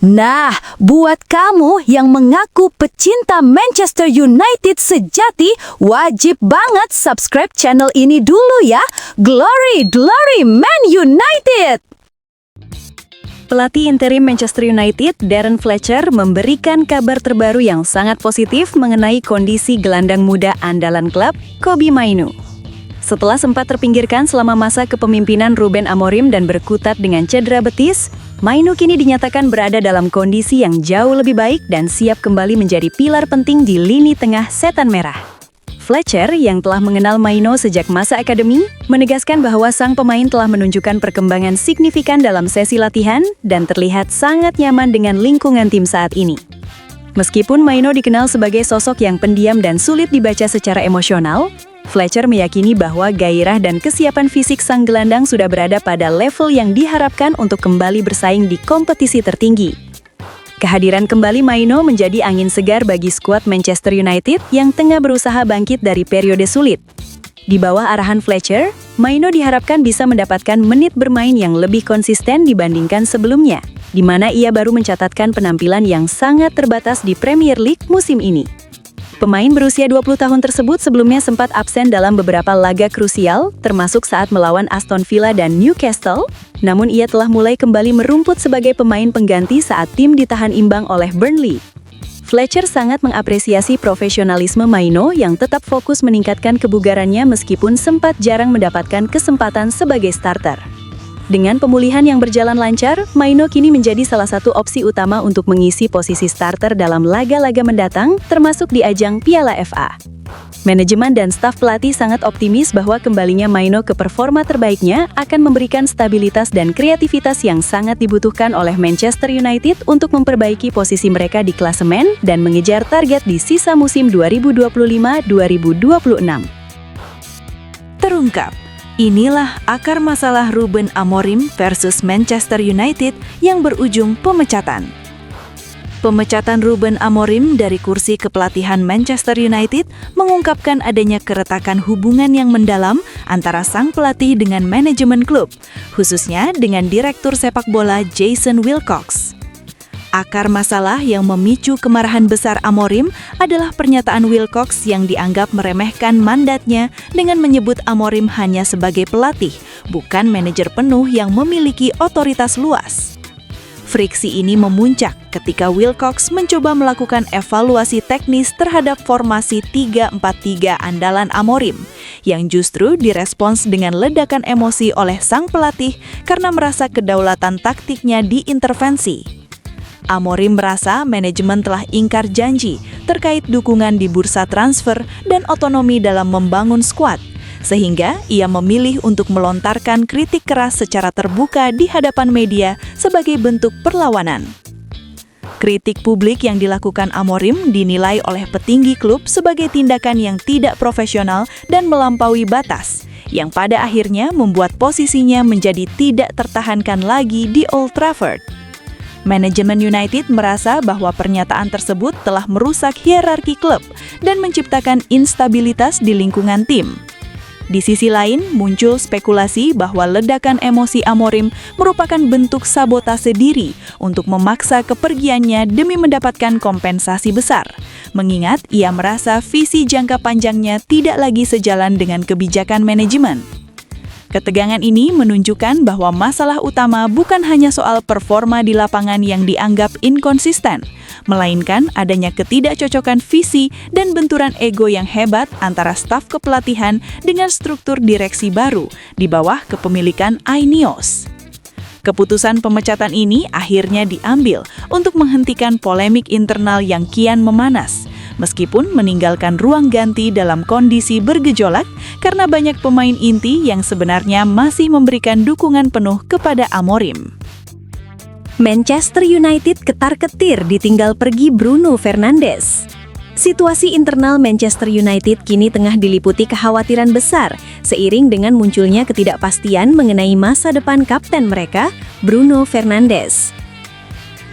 Nah, buat kamu yang mengaku pecinta Manchester United sejati, wajib banget subscribe channel ini dulu ya. Glory, glory Man United! Pelatih interim Manchester United, Darren Fletcher, memberikan kabar terbaru yang sangat positif mengenai kondisi gelandang muda andalan klub, Kobbie Mainoo. Setelah sempat terpinggirkan selama masa kepemimpinan Ruben Amorim dan berkutat dengan cedera betis, Mainoo kini dinyatakan berada dalam kondisi yang jauh lebih baik dan siap kembali menjadi pilar penting di lini tengah Setan Merah. Fletcher, yang telah mengenal Mainoo sejak masa akademi, menegaskan bahwa sang pemain telah menunjukkan perkembangan signifikan dalam sesi latihan dan terlihat sangat nyaman dengan lingkungan tim saat ini. Meskipun Mainoo dikenal sebagai sosok yang pendiam dan sulit dibaca secara emosional, Fletcher meyakini bahwa gairah dan kesiapan fisik sang gelandang sudah berada pada level yang diharapkan untuk kembali bersaing di kompetisi tertinggi. Kehadiran kembali Mainoo menjadi angin segar bagi skuad Manchester United yang tengah berusaha bangkit dari periode sulit. Di bawah arahan Fletcher, Mainoo diharapkan bisa mendapatkan menit bermain yang lebih konsisten dibandingkan sebelumnya, di mana ia baru mencatatkan penampilan yang sangat terbatas di Premier League musim ini. Pemain berusia 20 tahun tersebut sebelumnya sempat absen dalam beberapa laga krusial, termasuk saat melawan Aston Villa dan Newcastle, namun ia telah mulai kembali merumput sebagai pemain pengganti saat tim ditahan imbang oleh Burnley. Fletcher sangat mengapresiasi profesionalisme Mainoo yang tetap fokus meningkatkan kebugarannya meskipun sempat jarang mendapatkan kesempatan sebagai starter. Dengan pemulihan yang berjalan lancar, Mainoo kini menjadi salah satu opsi utama untuk mengisi posisi starter dalam laga-laga mendatang, termasuk di ajang Piala FA. Manajemen dan staf pelatih sangat optimis bahwa kembalinya Mainoo ke performa terbaiknya akan memberikan stabilitas dan kreativitas yang sangat dibutuhkan oleh Manchester United untuk memperbaiki posisi mereka di klasemen dan mengejar target di sisa musim 2025-2026. Terungkap. Inilah akar masalah Ruben Amorim versus Manchester United yang berujung pemecatan. Pemecatan Ruben Amorim dari kursi kepelatihan Manchester United mengungkapkan adanya keretakan hubungan yang mendalam antara sang pelatih dengan manajemen klub, khususnya dengan direktur sepak bola Jason Wilcox. Akar masalah yang memicu kemarahan besar Amorim adalah pernyataan Wilcox yang dianggap meremehkan mandatnya dengan menyebut Amorim hanya sebagai pelatih, bukan manajer penuh yang memiliki otoritas luas. Friksi ini memuncak ketika Wilcox mencoba melakukan evaluasi teknis terhadap formasi 3-4-3 andalan Amorim, yang justru direspons dengan ledakan emosi oleh sang pelatih karena merasa kedaulatan taktiknya diintervensi. Amorim merasa manajemen telah ingkar janji terkait dukungan di bursa transfer dan otonomi dalam membangun skuad, sehingga ia memilih untuk melontarkan kritik keras secara terbuka di hadapan media sebagai bentuk perlawanan. Kritik publik yang dilakukan Amorim dinilai oleh petinggi klub sebagai tindakan yang tidak profesional dan melampaui batas, yang pada akhirnya membuat posisinya menjadi tidak tertahankan lagi di Old Trafford. Manajemen United merasa bahwa pernyataan tersebut telah merusak hierarki klub dan menciptakan instabilitas di lingkungan tim. Di sisi lain, muncul spekulasi bahwa ledakan emosi Amorim merupakan bentuk sabotase diri untuk memaksa kepergiannya demi mendapatkan kompensasi besar, mengingat ia merasa visi jangka panjangnya tidak lagi sejalan dengan kebijakan manajemen. Ketegangan ini menunjukkan bahwa masalah utama bukan hanya soal performa di lapangan yang dianggap inkonsisten, melainkan adanya ketidakcocokan visi dan benturan ego yang hebat antara staf kepelatihan dengan struktur direksi baru di bawah kepemilikan Ineos. Keputusan pemecatan ini akhirnya diambil untuk menghentikan polemik internal yang kian memanas, meskipun meninggalkan ruang ganti dalam kondisi bergejolak karena banyak pemain inti yang sebenarnya masih memberikan dukungan penuh kepada Amorim. Manchester United ketar-ketir ditinggal pergi Bruno Fernandes. Situasi internal Manchester United kini tengah diliputi kekhawatiran besar seiring dengan munculnya ketidakpastian mengenai masa depan kapten mereka, Bruno Fernandes.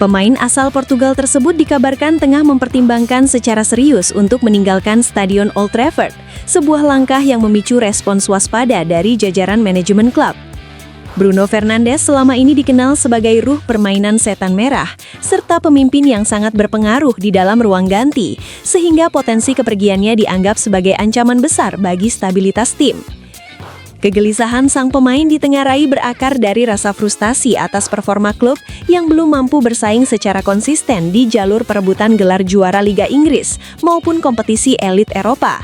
Pemain asal Portugal tersebut dikabarkan tengah mempertimbangkan secara serius untuk meninggalkan Stadion Old Trafford, sebuah langkah yang memicu respons waspada dari jajaran manajemen klub. Bruno Fernandes selama ini dikenal sebagai ruh permainan setan merah, serta pemimpin yang sangat berpengaruh di dalam ruang ganti, sehingga potensi kepergiannya dianggap sebagai ancaman besar bagi stabilitas tim. Kegelisahan sang pemain ditengarai berakar dari rasa frustasi atas performa klub yang belum mampu bersaing secara konsisten di jalur perebutan gelar juara Liga Inggris maupun kompetisi elit Eropa.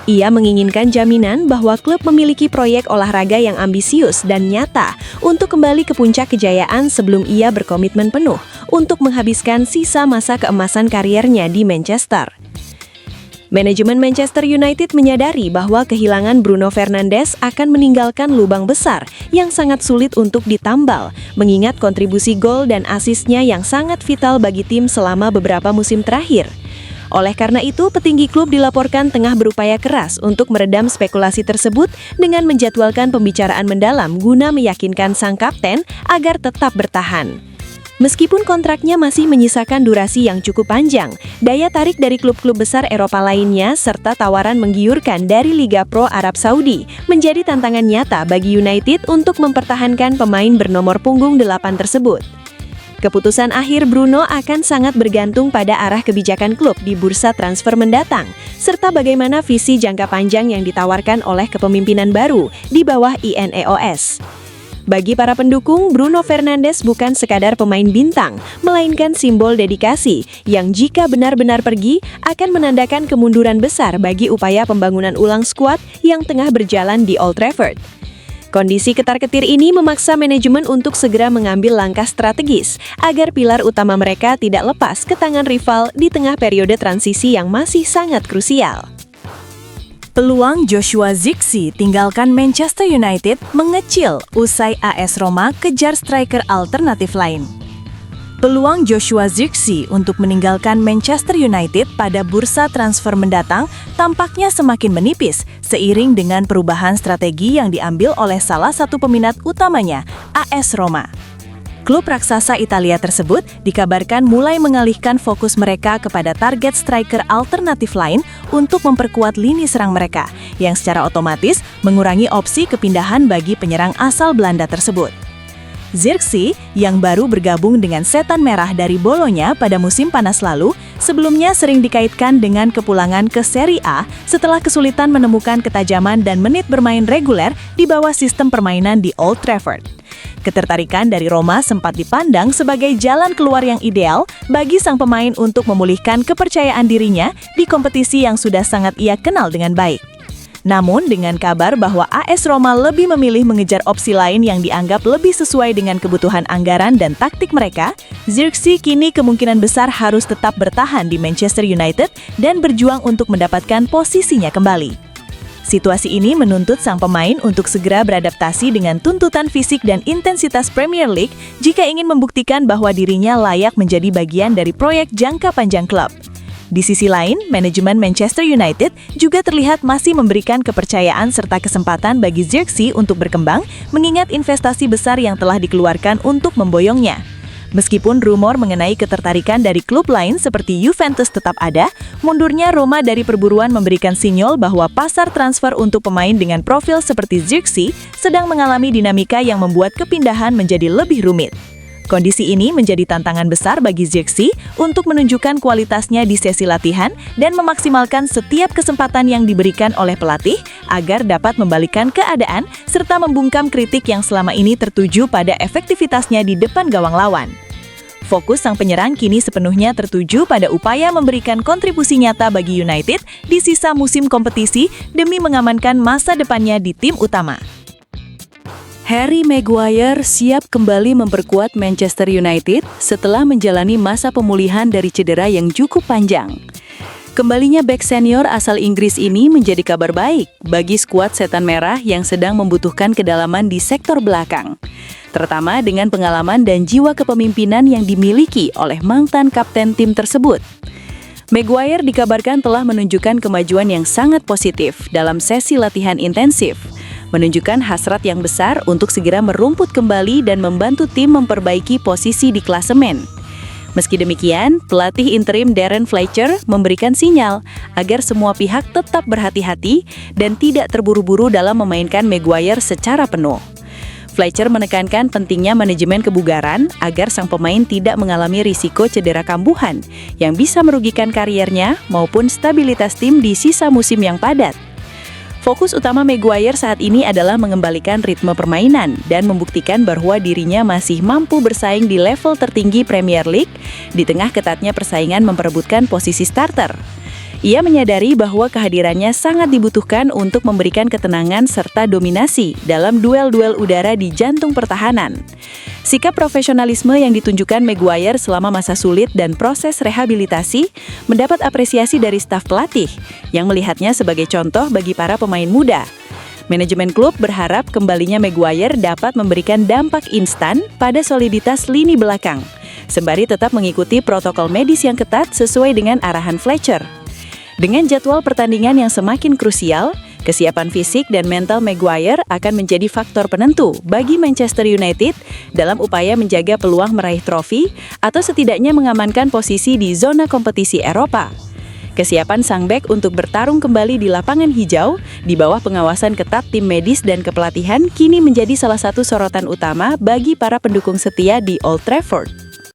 Ia menginginkan jaminan bahwa klub memiliki proyek olahraga yang ambisius dan nyata untuk kembali ke puncak kejayaan sebelum ia berkomitmen penuh untuk menghabiskan sisa masa keemasan kariernya di Manchester. Manajemen Manchester United menyadari bahwa kehilangan Bruno Fernandes akan meninggalkan lubang besar yang sangat sulit untuk ditambal, mengingat kontribusi gol dan asisnya yang sangat vital bagi tim selama beberapa musim terakhir. Oleh karena itu, petinggi klub dilaporkan tengah berupaya keras untuk meredam spekulasi tersebut dengan menjadwalkan pembicaraan mendalam guna meyakinkan sang kapten agar tetap bertahan. Meskipun kontraknya masih menyisakan durasi yang cukup panjang, daya tarik dari klub-klub besar Eropa lainnya serta tawaran menggiurkan dari Liga Pro Arab Saudi menjadi tantangan nyata bagi United untuk mempertahankan pemain bernomor punggung 8 tersebut. Keputusan akhir Bruno akan sangat bergantung pada arah kebijakan klub di bursa transfer mendatang, serta bagaimana visi jangka panjang yang ditawarkan oleh kepemimpinan baru di bawah INEOS. Bagi para pendukung, Bruno Fernandes bukan sekadar pemain bintang, melainkan simbol dedikasi yang jika benar-benar pergi akan menandakan kemunduran besar bagi upaya pembangunan ulang skuad yang tengah berjalan di Old Trafford. Kondisi ketar-ketir ini memaksa manajemen untuk segera mengambil langkah strategis agar pilar utama mereka tidak lepas ke tangan rival di tengah periode transisi yang masih sangat krusial. Peluang Joshua Zirkzee tinggalkan Manchester United mengecil usai AS Roma kejar striker alternatif lain. Peluang Joshua Zirkzee untuk meninggalkan Manchester United pada bursa transfer mendatang tampaknya semakin menipis seiring dengan perubahan strategi yang diambil oleh salah satu peminat utamanya, AS Roma. Klub raksasa Italia tersebut dikabarkan mulai mengalihkan fokus mereka kepada target striker alternatif lain untuk memperkuat lini serang mereka, yang secara otomatis mengurangi opsi kepindahan bagi penyerang asal Belanda tersebut. Zirkzee, yang baru bergabung dengan Setan Merah dari Bologna pada musim panas lalu, sebelumnya sering dikaitkan dengan kepulangan ke Serie A setelah kesulitan menemukan ketajaman dan menit bermain reguler di bawah sistem permainan di Old Trafford. Ketertarikan dari Roma sempat dipandang sebagai jalan keluar yang ideal bagi sang pemain untuk memulihkan kepercayaan dirinya di kompetisi yang sudah sangat ia kenal dengan baik. Namun, dengan kabar bahwa AS Roma lebih memilih mengejar opsi lain yang dianggap lebih sesuai dengan kebutuhan anggaran dan taktik mereka, Zirkzee kini kemungkinan besar harus tetap bertahan di Manchester United dan berjuang untuk mendapatkan posisinya kembali. Situasi ini menuntut sang pemain untuk segera beradaptasi dengan tuntutan fisik dan intensitas Premier League jika ingin membuktikan bahwa dirinya layak menjadi bagian dari proyek jangka panjang klub. Di sisi lain, manajemen Manchester United juga terlihat masih memberikan kepercayaan serta kesempatan bagi Zirkzee untuk berkembang, mengingat investasi besar yang telah dikeluarkan untuk memboyongnya. Meskipun rumor mengenai ketertarikan dari klub lain seperti Juventus tetap ada, mundurnya Roma dari perburuan memberikan sinyal bahwa pasar transfer untuk pemain dengan profil seperti Zirkzee sedang mengalami dinamika yang membuat kepindahan menjadi lebih rumit. Kondisi ini menjadi tantangan besar bagi Zirkzee untuk menunjukkan kualitasnya di sesi latihan dan memaksimalkan setiap kesempatan yang diberikan oleh pelatih agar dapat membalikkan keadaan serta membungkam kritik yang selama ini tertuju pada efektivitasnya di depan gawang lawan. Fokus sang penyerang kini sepenuhnya tertuju pada upaya memberikan kontribusi nyata bagi United di sisa musim kompetisi demi mengamankan masa depannya di tim utama. Harry Maguire siap kembali memperkuat Manchester United setelah menjalani masa pemulihan dari cedera yang cukup panjang. Kembalinya bek senior asal Inggris ini menjadi kabar baik bagi skuad Setan Merah yang sedang membutuhkan kedalaman di sektor belakang, terutama dengan pengalaman dan jiwa kepemimpinan yang dimiliki oleh mantan kapten tim tersebut. Maguire dikabarkan telah menunjukkan kemajuan yang sangat positif dalam sesi latihan intensif, menunjukkan hasrat yang besar untuk segera merumput kembali dan membantu tim memperbaiki posisi di klasemen. Meski demikian, pelatih interim Darren Fletcher memberikan sinyal agar semua pihak tetap berhati-hati dan tidak terburu-buru dalam memainkan Maguire secara penuh. Fletcher menekankan pentingnya manajemen kebugaran agar sang pemain tidak mengalami risiko cedera kambuhan yang bisa merugikan kariernya maupun stabilitas tim di sisa musim yang padat. Fokus utama Maguire saat ini adalah mengembalikan ritme permainan dan membuktikan bahwa dirinya masih mampu bersaing di level tertinggi Premier League di tengah ketatnya persaingan memperebutkan posisi starter. Ia menyadari bahwa kehadirannya sangat dibutuhkan untuk memberikan ketenangan serta dominasi dalam duel-duel udara di jantung pertahanan. Sikap profesionalisme yang ditunjukkan Maguire selama masa sulit dan proses rehabilitasi mendapat apresiasi dari staf pelatih yang melihatnya sebagai contoh bagi para pemain muda. Manajemen klub berharap kembalinya Maguire dapat memberikan dampak instan pada soliditas lini belakang, sembari tetap mengikuti protokol medis yang ketat sesuai dengan arahan Fletcher. Dengan jadwal pertandingan yang semakin krusial, kesiapan fisik dan mental Maguire akan menjadi faktor penentu bagi Manchester United dalam upaya menjaga peluang meraih trofi atau setidaknya mengamankan posisi di zona kompetisi Eropa. Kesiapan sang bek untuk bertarung kembali di lapangan hijau di bawah pengawasan ketat tim medis dan kepelatihan kini menjadi salah satu sorotan utama bagi para pendukung setia di Old Trafford.